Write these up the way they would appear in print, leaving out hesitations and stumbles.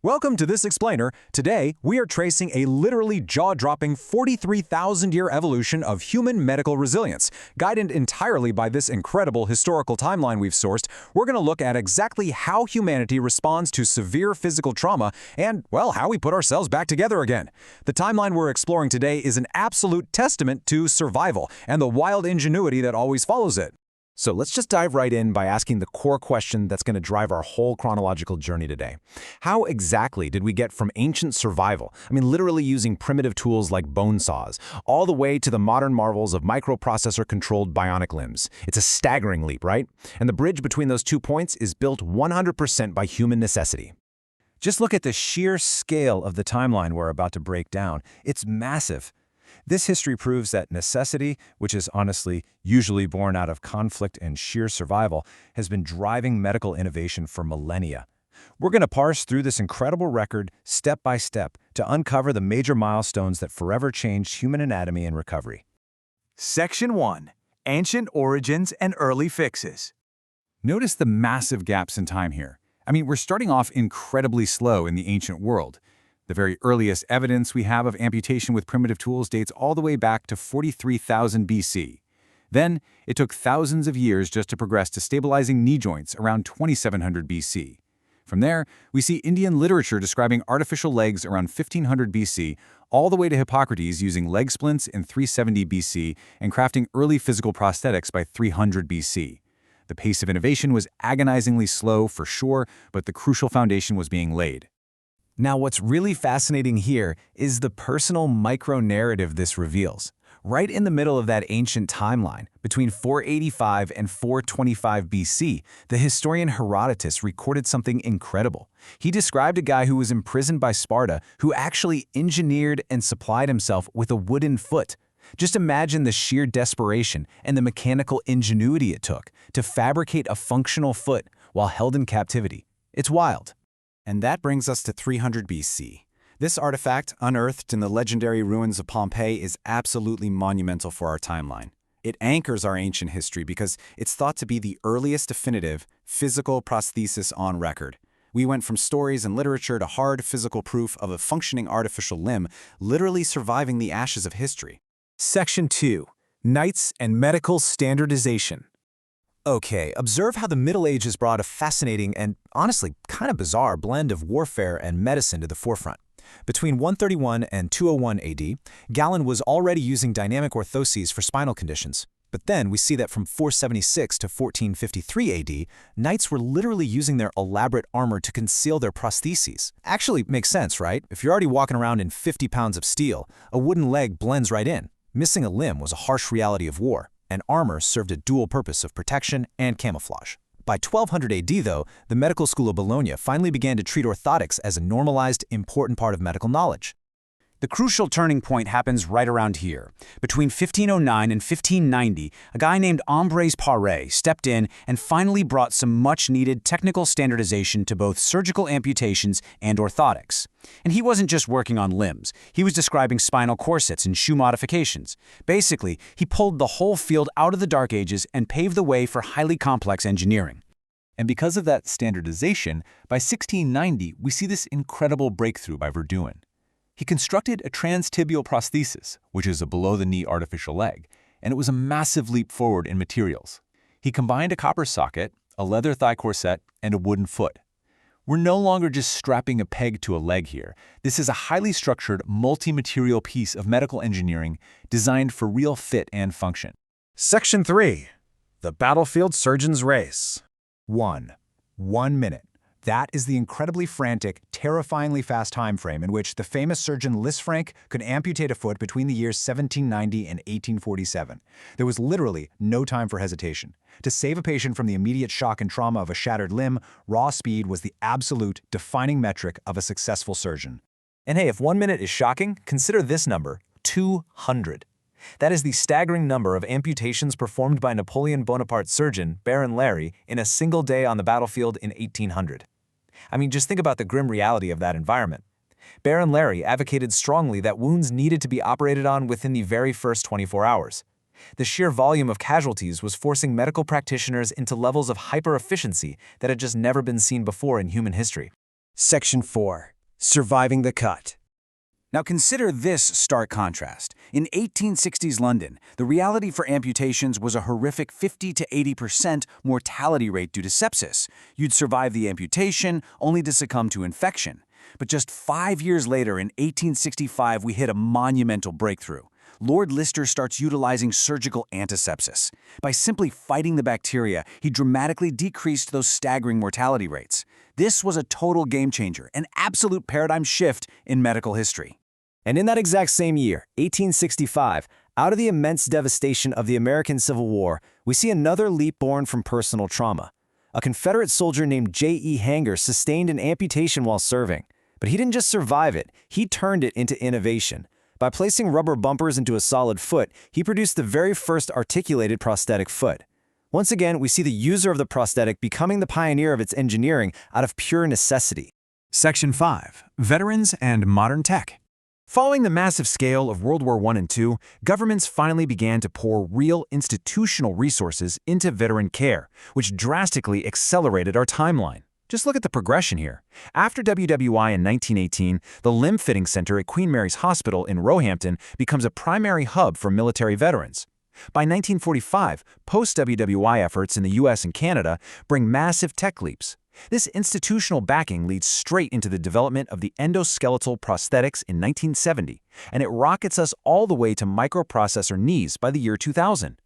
Welcome to this explainer. Today, we are tracing a literally jaw-dropping 43,000-year evolution of human medical resilience. Guided entirely by this incredible historical timeline we've sourced, we're going to look at exactly how humanity responds to severe physical trauma and, well, how we put ourselves back together again. The timeline we're exploring today is an absolute testament to survival and the wild ingenuity that always follows it. So let's just dive right in by asking the core question that's going to drive our whole chronological journey today. How exactly did we get from ancient survival, literally using primitive tools like bone saws, all the way to the modern marvels of microprocessor-controlled bionic limbs? It's a staggering leap, right? And the bridge between those 2 points is built 100% by human necessity. Just look at the sheer scale of the timeline we're about to break down. It's massive. This history proves that necessity, which is honestly usually born out of conflict and sheer survival, has been driving medical innovation for millennia. We're going to parse through this incredible record step by step to uncover the major milestones that forever changed human anatomy and recovery. Section 1. Ancient Origins and Early Fixes. Notice the massive gaps in time here. We're starting off incredibly slow in the ancient world. The very earliest evidence we have of amputation with primitive tools dates all the way back to 43,000 BC. Then, it took thousands of years just to progress to stabilizing knee joints around 2700 BC. From there, we see Indian literature describing artificial legs around 1500 BC, all the way to Hippocrates using leg splints in 370 BC and crafting early physical prosthetics by 300 BC. The pace of innovation was agonizingly slow for sure, but the crucial foundation was being laid. Now, what's really fascinating here is the personal micro-narrative this reveals. Right in the middle of that ancient timeline, between 485 and 425 BC, the historian Herodotus recorded something incredible. He described a guy who was imprisoned by Sparta who actually engineered and supplied himself with a wooden foot. Just imagine the sheer desperation and the mechanical ingenuity it took to fabricate a functional foot while held in captivity. It's wild. And that brings us to 300 BC. This artifact, unearthed in the legendary ruins of Pompeii, is absolutely monumental for our timeline. It anchors our ancient history because it's thought to be the earliest definitive physical prosthesis on record. We went from stories and literature to hard physical proof of a functioning artificial limb literally surviving the ashes of history. Section 2. Knights and Medical Standardization. Okay, observe how the Middle Ages brought a fascinating and honestly kind of bizarre blend of warfare and medicine to the forefront. Between 131 and 201 AD, Galen was already using dynamic orthoses for spinal conditions. But then we see that from 476 to 1453 AD, knights were literally using their elaborate armor to conceal their prostheses. Actually, makes sense, right? If you're already walking around in 50 pounds of steel, a wooden leg blends right in. Missing a limb was a harsh reality of war, and armor served a dual purpose of protection and camouflage. By 1200 AD, though, the medical school of Bologna finally began to treat orthotics as a normalized, important part of medical knowledge. The crucial turning point happens right around here. Between 1509 and 1590, a guy named Ambroise Paré stepped in and finally brought some much-needed technical standardization to both surgical amputations and orthotics. And he wasn't just working on limbs. He was describing spinal corsets and shoe modifications. Basically, he pulled the whole field out of the Dark Ages and paved the way for highly complex engineering. And because of that standardization, by 1690, we see this incredible breakthrough by Verdun. He constructed a transtibial prosthesis, which is a below-the-knee artificial leg, and it was a massive leap forward in materials. He combined a copper socket, a leather thigh corset, and a wooden foot. We're no longer just strapping a peg to a leg here. This is a highly structured, multi-material piece of medical engineering designed for real fit and function. Section 3. The Battlefield Surgeon's Race. 1 minute. That is the incredibly frantic, terrifyingly fast time frame in which the famous surgeon Lisfranc could amputate a foot between the years 1790 and 1847. There was literally no time for hesitation. To save a patient from the immediate shock and trauma of a shattered limb, raw speed was the absolute defining metric of a successful surgeon. And hey, if 1 minute is shocking, consider this number, 200. That is the staggering number of amputations performed by Napoleon Bonaparte's surgeon, Baron Larry, in a single day on the battlefield in 1800. Just think about the grim reality of that environment. Baron Larry advocated strongly that wounds needed to be operated on within the very first 24 hours. The sheer volume of casualties was forcing medical practitioners into levels of hyper-efficiency that had just never been seen before in human history. Section 4. surviving the cut. Now consider this stark contrast. In 1860s London, the reality for amputations was a horrific 50 to 80% mortality rate due to sepsis. You'd survive the amputation, only to succumb to infection. But just 5 years later, in 1865, we hit a monumental breakthrough. Lord Lister starts utilizing surgical antisepsis. By simply fighting the bacteria, he dramatically decreased those staggering mortality rates. This was a total game changer, an absolute paradigm shift in medical history. And in that exact same year, 1865, out of the immense devastation of the American Civil War, we see another leap born from personal trauma. A Confederate soldier named J.E. Hanger sustained an amputation while serving. But he didn't just survive it, he turned it into innovation. By placing rubber bumpers into a solid foot, he produced the very first articulated prosthetic foot. Once again, we see the user of the prosthetic becoming the pioneer of its engineering out of pure necessity. Section 5. Veterans and Modern Tech. Following the massive scale of World War I and II, governments finally began to pour real institutional resources into veteran care, which drastically accelerated our timeline. Just look at the progression here. After WWI in 1918, the Limb Fitting Center at Queen Mary's Hospital in Roehampton becomes a primary hub for military veterans. By 1945, post-WWI efforts in the US and Canada bring massive tech leaps. This institutional backing leads straight into the development of the endoskeletal prosthetics in 1970, and it rockets us all the way to microprocessor knees by the year 2000.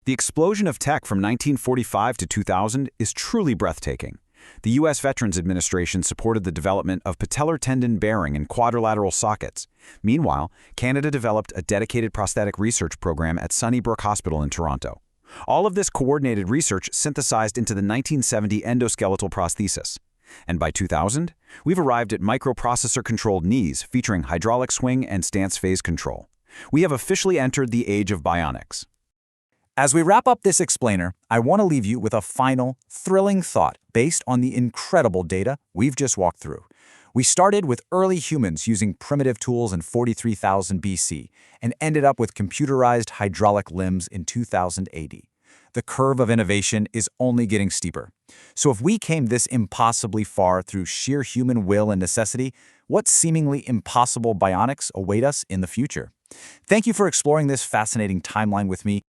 The explosion of tech from 1945 to 2000 is truly breathtaking. The U.S. Veterans Administration supported the development of patellar tendon bearing and quadrilateral sockets. Meanwhile, Canada developed a dedicated prosthetic research program at Sunnybrook Hospital in Toronto. All of this coordinated research synthesized into the 1970 endoskeletal prosthesis. And by 2000, we've arrived at microprocessor-controlled knees featuring hydraulic swing and stance phase control. We have officially entered the age of bionics. As we wrap up this explainer, I want to leave you with a final, thrilling thought based on the incredible data we've just walked through. We started with early humans using primitive tools in 43,000 BC and ended up with computerized hydraulic limbs in 2000 AD. The curve of innovation is only getting steeper. So if we came this impossibly far through sheer human will and necessity, what seemingly impossible bionics await us in the future? Thank you for exploring this fascinating timeline with me.